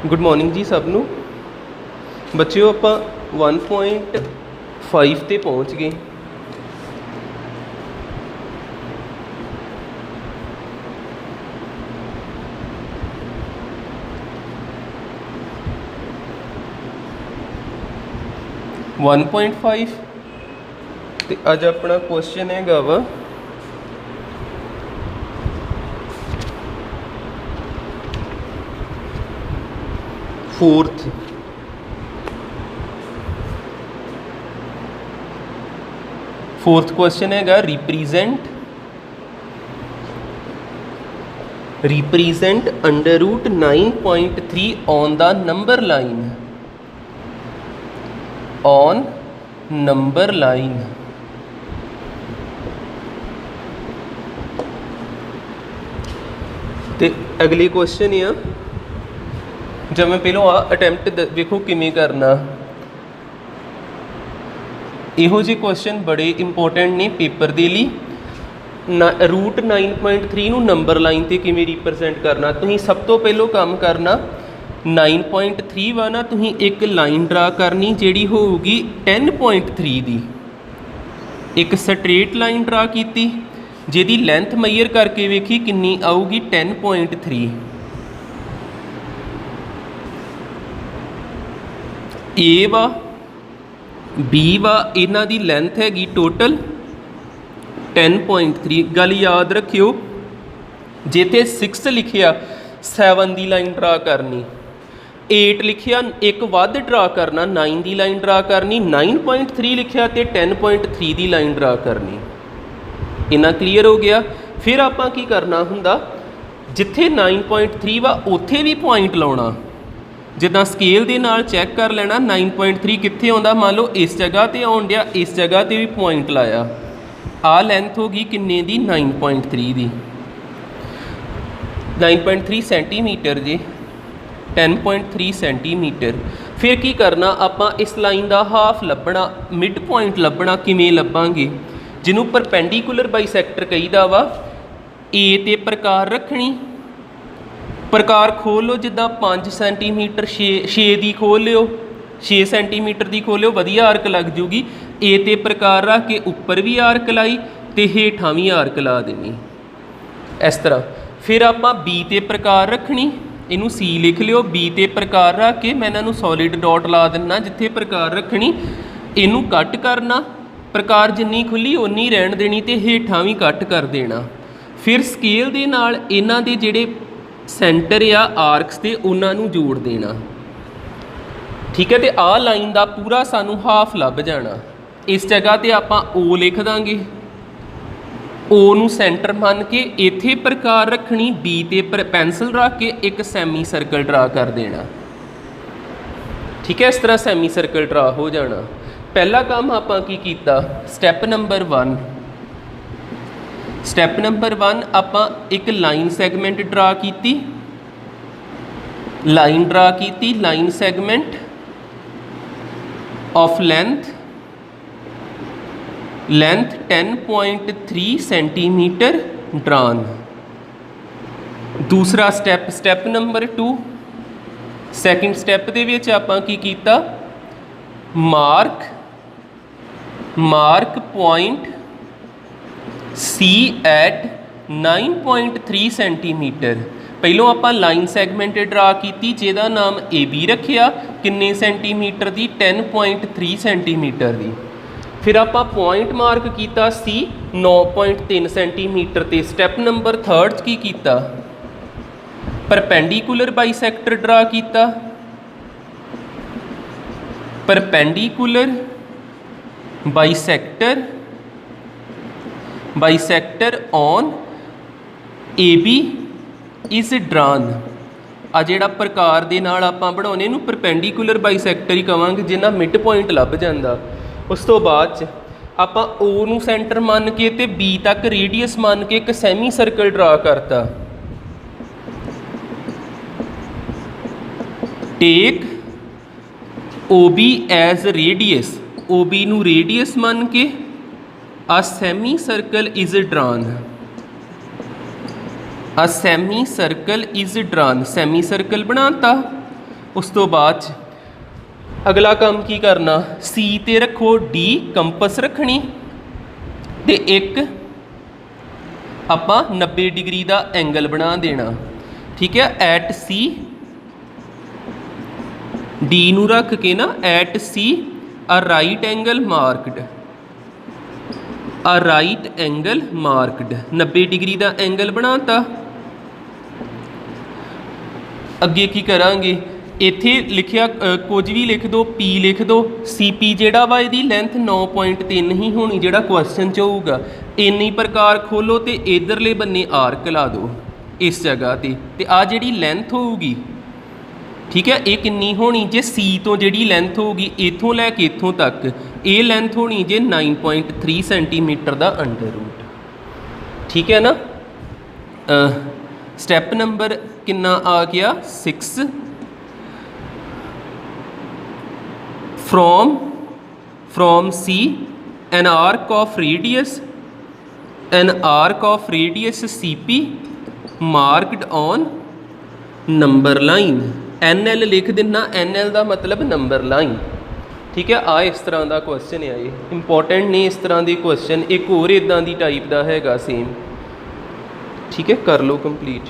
Good morning जी सबनों बच्चों आप 1.5 ते पहुँच गए। वन पॉइंट फाइव तो अज अपना क्वेश्चन हैगा वा फोर्थ क्वेश्चन हैगा represent under root 9.3 on the number line ते अगली क्वेश्चन है जब मैं पहलों अटैम्प्ट देखो किमें करना। इहो जे क्वेश्चन बड़े इंपोर्टेंट ने पेपर के लिए। रूट 9.3 नूं नंबर लाइन ते किमें रिप्रजेंट करना। तुसीं सब तो पहलों काम करना 9.3 वा ना तुसीं एक लाइन ड्रा करनी जिहड़ी होगी 10.3 दी। एक स्ट्रेट लाइन ड्रा की जिहदी लेंथ मैयर करके वेखी कितनी आऊगी 10.3। ए वा बी वा इन्हां दी लेंथ हैगी टोटल 10.3। गल याद रखियो जिथे 6 लिखिया 7 दी लाइन ड्रा करनी, 8 लिखिया एक वध ड्रा करना 9 दी लाइन ड्रा करनी, 9.3 लिखिया तो 10.3 दी लाइन ड्रा करनी। इन्ना क्लीयर हो गया। फिर आपां की करना हुंदा जिथे 9.3 वा उत्थे भी पॉइंट लाउणा। जिदा स्केल दे नाल चैक कर लेना 9.3 कित्थे आउंदा। मान लो इस जगह ते आउण दिया, इस जगह ते भी पॉइंट लाया। आ लेंथ होगी किन्ने दी 9.3 दी। 9.3 सेंटीमीटर जी 10.3 सेंटीमीटर। फिर की करना आपां इस लाइन का हाफ लभना, मिड पॉइंट लभना। किवें लभांगे जिन्हों परपेंडिकुलर बाईसैक्टर कहीदा वा। ए ते प्रकार रखनी, प्रकार खोल लो जिदा 5 सेंटीमीटर 6 दी खोल लियो, 6 सेंटीमीटर की खोलियो वधिया आर्क लग जूगी। ए ते प्रकार रख के उपर भी आर्क लाई तो हेठां भी आर्क ला देनी इस तरह। फिर आप बी ते प्रकार रखनी, इनू सी लिख लियो। बी ते प्रकार रख के मैं इन्हों सॉलिड डॉट ला देना जिथे प्रकार रखनी। इनू कट करना, प्रकार जिन्नी खुली उन्नी रहन देनी तो हेठां भी कट कर देना। फिर स्केल दे नाल इन्हां दे जिहड़े सेंटर या आर्क्स से उन्होंने जोड़ देना। ठीक है, तो आ लाइन का पूरा सानू हाफ लभ जाना। इस जगह पर आप ओ लिख देंगे, ओ नू सेंटर मान के इत्थे प्रकार रखनी। बी ते पेंसिल रख के एक सैमी सर्कल ड्रा कर देना। ठीक है, इस तरह सैमी सर्कल ड्रा हो जाना। पहला काम आपां की कीता, स्टैप नंबर 1। स्टैप नंबर 1 आपां एक लाइन सैगमेंट ड्रा की। Line segment of length 10.3 centimetre drawn. दूसरा step, step number 2। Second step दे विच आपां की कीता, mark point C at 9.3 centimetre. पहलों आप लाइन सैगमेंट ड्रा की जिहदा नाम ए बी रखिया किन्ने सेंटीमीटर की 10.3 सेंटीमीटर की। फिर आप पॉइंट मार्क किया सी 9.3 सेंटीमीटर ते। स्टैप नंबर 3 की कीता, परपेंडिकुलर बाईसैक्टर ड्रा किया। Perpendicular bisector on A B is drawn. आ जिहड़ा प्रकार दे नाल आपां बनाउने नूं परपेंडिकुलर बाईसैक्टर ही कहांगे जिन्ना मिड पॉइंट लभ जांदा। उस तो बाद आपां ओ नूं सेंटर मान के ते बी तक रेडियस मान के एक सैमी सर्कल ड्रा करता। Take O B as radius, O B नूं रेडियस मान के a semicircle is drawn, a semicircle is drawn, semicircle बनाता। उस तो बाद अगला काम की करना, सी ते रखो डी कंपस रखनी ते एक आपां 90 डिग्री का एंगल बना देना। ठीक है, एट सी डी नूं रख के ना at C a right angle marked, a right angle marked 90 degree का एंगल बनाता। अगे की करांगे, इत्थे लिखिया कुछ भी लिख दो, पी लिख दो, सी पी जिहड़ा वा इहदी लेंथ 9.3 ही होनी जिहड़ा क्वेश्चन च होऊगा। इन्नी प्रकार खोलो तो इधरले बन्ने आर्क ला दो इस जगह ते आ जिहड़ी लेंथ होऊगी, ठीक है, ये किन्नी होनी जे सी तो जिहड़ी लेंथ होगी इत्थों लैके इत्थों तक, ये लेंथ होनी जे 9.3 सेंटीमीटर का अंडर रूट। ठीक है ना। स्टैप नंबर कितना आ गया 6, from C an arc of radius C P marked on number line. N L लिख देना, एन एल का मतलब नंबर लाइन। ठीक है, आ इस तरह का क्वेश्चन है, ये इंपॉर्टेंट ने इस तरह के क्वेश्चन। एक होर इदां दी टाइप का हैगा सेम। ठीक है, कर लो complete.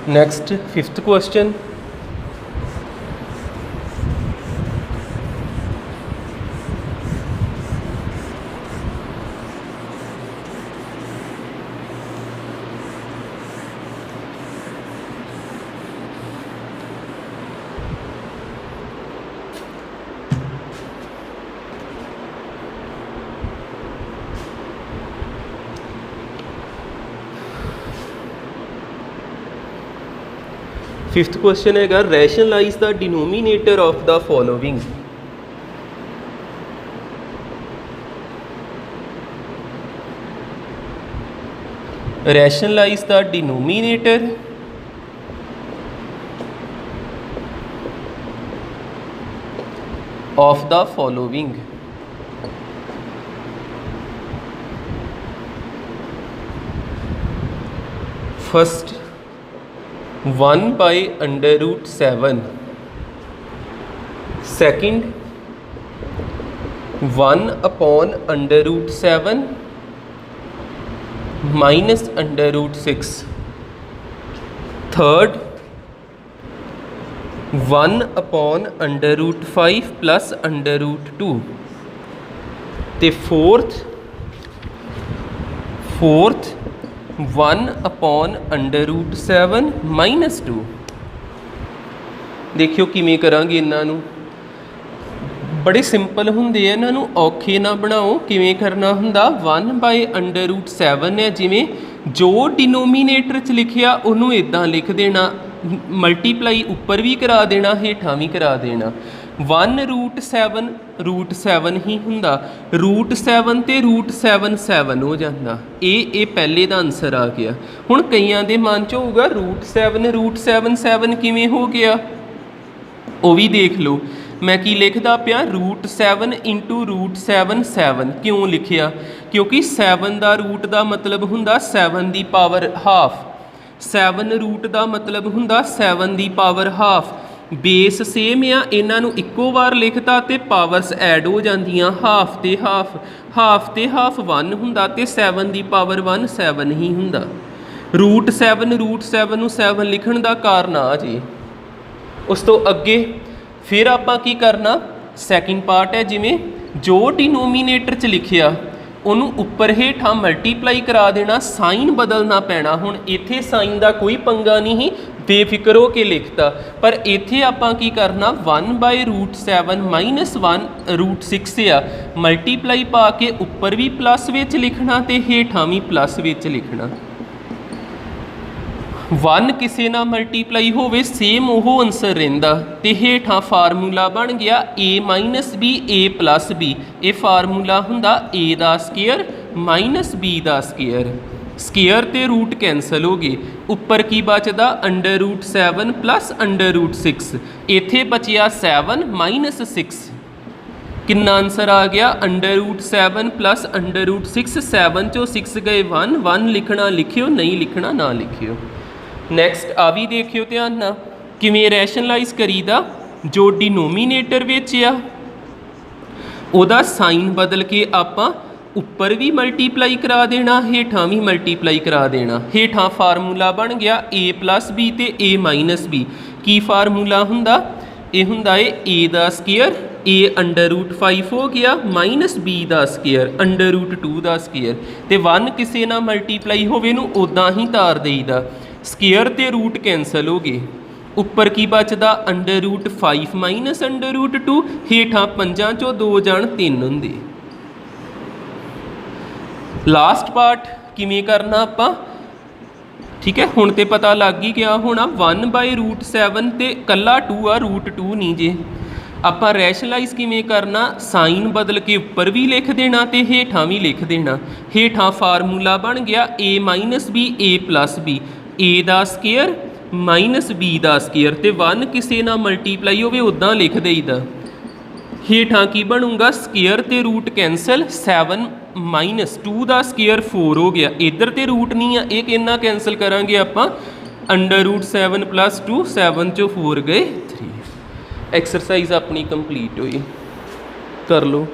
Next 5th question. Fifth question है rationalise the denominator of the following. Rationalise the denominator of the following. First 1 by under root 7, second 1 upon under root 7 minus under root 6, third 1 upon under root 5 plus under root 2, ते fourth 1 upon under root 7 minus 2। देखियो किमें करांगे इन्हों, बड़े simple होंगे, इन्हों औखे ना बनाओ। किमें करना हुंदा, 1 by under root 7 है, जिमें जो डिनोमीनेटर च लिखिया उन्होंने इदां लिख देना, मल्टीप्लाई उपर भी करा देना, हेठां भी करा देना। 1 रूट 7 ही हुंदा, रूट 7 ते रूट 7 7 हो जाता। ये पहले का आंसर आ गया। हुण कईयां दे मन च होगा रूट 7 7 किवें हो गया, वो भी देख लो। मैं की लिखदा पिया, रूट 7 इंटू रूट 7 7 क्यों लिखिया, क्योंकि 7 का रूट का मतलब हुंदा 7 की पावर हाफ, 7 रूट का मतलब हुंदा 7 की पावर हाफ। बेस सेम आ, इन्हों इक्को बार लिखता तो पावर्स ऐड हो जांदियां, हाफ ते हाफ 1 हुंदा ते 7 की पावर 1 7 ही हुंदा। रूट 7 नूं 7 लिखण का कारण आ जी। उस तो अगे फिर आपां की करना, सैकेंड पार्ट है, जिमें जो डिनोमीनेटर च लिखिया ਉਹਨੂੰ ਉੱਪਰ ਹੇਠਾਂ ਮਲਟੀਪਲਾਈ ਕਰਾ ਦੇਣਾ, ਸਾਈਨ ਬਦਲਣਾ ਪੈਣਾ। ਹੁਣ ਇੱਥੇ ਸਾਈਨ ਦਾ ਕੋਈ ਪੰਗਾ ਨਹੀਂ, ਬੇਫਿਕਰ ਹੋ ਕੇ ਲਿਖਤਾ। ਪਰ ਇੱਥੇ ਆਪਾਂ ਕੀ ਕਰਨਾ, 1/√7 ਮਾਈਨਸ 1√6 ਆ, ਮਲਟੀਪਲਾਈ ਪਾ ਕੇ ਉੱਪਰ ਵੀ ਪਲੱਸ ਵਿੱਚ ਲਿਖਣਾ ਤੇ ਹੇਠਾਂ ਵੀ ਪਲੱਸ ਵਿੱਚ ਲਿਖਣਾ। 1 ਕਿਸੇ ਨਾਲ ਮਲਟੀਪਲਾਈ ਹੋਵੇ ਸੇਮ ਉਹ ਆਨਸਰ ਰਹਿੰਦਾ। ਤੇ ਹੇਠਾਂ ਫਾਰਮੂਲਾ ਬਣ ਗਿਆ a minus b a plus b। ਇਹ ਫਾਰਮੂਲਾ ਹੁੰਦਾ a the square minus b the square. Square ਤੇ ਰੂਟ ਕੈਂਸਲ ਹੋ ਗਏ, ਉੱਪਰ ਕੀ ਬਚਦਾ √7 ਪਲੱਸ √6। ਇੱਥੇ ਬਚਿਆ 7 ਮਾਈਨਸ 6। ਕਿੰਨਾ ਆਨਸਰ ਆ ਗਿਆ √7 ਪਲੱਸ √6। 7 ਚੋਂ 6 ਗਏ 1, 1 ਲਿਖਣਾ ਲਿਖਿਓ, ਨਹੀਂ ਲਿਖਣਾ ਨਾ ਲਿਖਿਓ। ਨੈਕਸਟ ਆ ਵੀ ਦੇਖਿਓ ਧਿਆਨ ਨਾਲ, ਕਿਵੇਂ ਰੈਸ਼ਨਲਾਈਜ਼ ਕਰੀਦਾ। ਜੋ ਡਿਨੋਮੀਨੇਟਰ ਵਿੱਚ ਆ ਉਹਦਾ ਸਾਈਨ ਬਦਲ ਕੇ ਆਪਾਂ ਉੱਪਰ ਵੀ ਮਲਟੀਪਲਾਈ ਕਰਾ ਦੇਣਾ, ਹੇਠਾਂ ਵੀ ਮਲਟੀਪਲਾਈ ਕਰਾ ਦੇਣਾ। ਹੇਠਾਂ ਫਾਰਮੂਲਾ ਬਣ ਗਿਆ a ਪਲੱਸ b ਤੇ a minus b। Ki formula ਹੁੰਦਾ, ਇਹ ਹੁੰਦਾ ਏ a ਦਾ ਸਕੇਅਰ, a √5 ਹੋ ਗਿਆ, ਮਾਈਨਸ b ਦਾ ਸਕੇਅਰ √2 ਦਾ ਸਕੇਅਰ। ਤੇ 1 ਕਿਸੇ ਨਾਲ ਮਲਟੀਪਲਾਈ ਹੋਵੇ ਨੂੰ ਉੱਦਾਂ ਹੀ ਤਾਰ ਦੇਈਦਾ। ਸਕੇਅਰ ਤੇ ਰੂਟ ਕੈਂਸਲ ਹੋ ਗਏ, ਉੱਪਰ ਕੀ ਬਚਦਾ √5 ਮਾਈਨਸ √2। ਹੇਠਾਂ 5 ਚੋਂ 2 ਜਾਣ 3 ਹੁੰਦੇ। ਲਾਸਟ ਪਾਰਟ ਕਿਵੇਂ ਕਰਨਾ ਆਪਾਂ, ਠੀਕ ਹੈ। ਹੁਣ ਤੇ ਪਤਾ ਲੱਗ ਹੀ ਗਿਆ ਹੋਣਾ 1/√7 ਤੇ ਕੱਲਾ 2 ਆ, √2 ਨਹੀਂ ਜੇ। ਆਪਾਂ ਰੈਸ਼ਨਲਾਈਜ਼ ਕਿਵੇਂ ਕਰਨਾ, ਸਾਈਨ ਬਦਲ ਕੇ ਉੱਪਰ ਵੀ ਲਿਖ ਦੇਣਾ ਤੇ ਹੇਠਾਂ ਵੀ ਲਿਖ ਦੇਣਾ। ਹੇਠਾਂ ਫਾਰਮੂਲਾ ਬਣ ਗਿਆ a minus b a plus b। a the square minus b the square ਤੇ 1 ਕਿਸੇ ਨਾਲ ਮਲਟੀਪਲਾਈ ਹੋਵੇ ਉੱਦਾਂ ਲਿਖ ਦੇਈਦਾ। ਹੇਠਾਂ ਕੀ ਬਣੂਗਾ, ਸਕੇਅਰ ਤੇ ਰੂਟ ਕੈਂਸਲ, 7 ਮਾਈਨਸ 2 ਦਾ ਸਕੇਅਰ 4 ਹੋ ਗਿਆ। ਇੱਧਰ ਤੇ ਰੂਟ ਨਹੀਂ ਆ, ਇਹ ਕਿੰਨਾ ਕੈਂਸਲ ਕਰਾਂਗੇ ਆਪਾਂ √7 ਪਲੱਸ 2, 7 ਚੋਂ 4 ਗਏ 3। ਐਕਸਰਸਾਈਜ਼ ਆਪਣੀ ਕੰਪਲੀਟ ਹੋਈ, ਕਰ ਲਓ।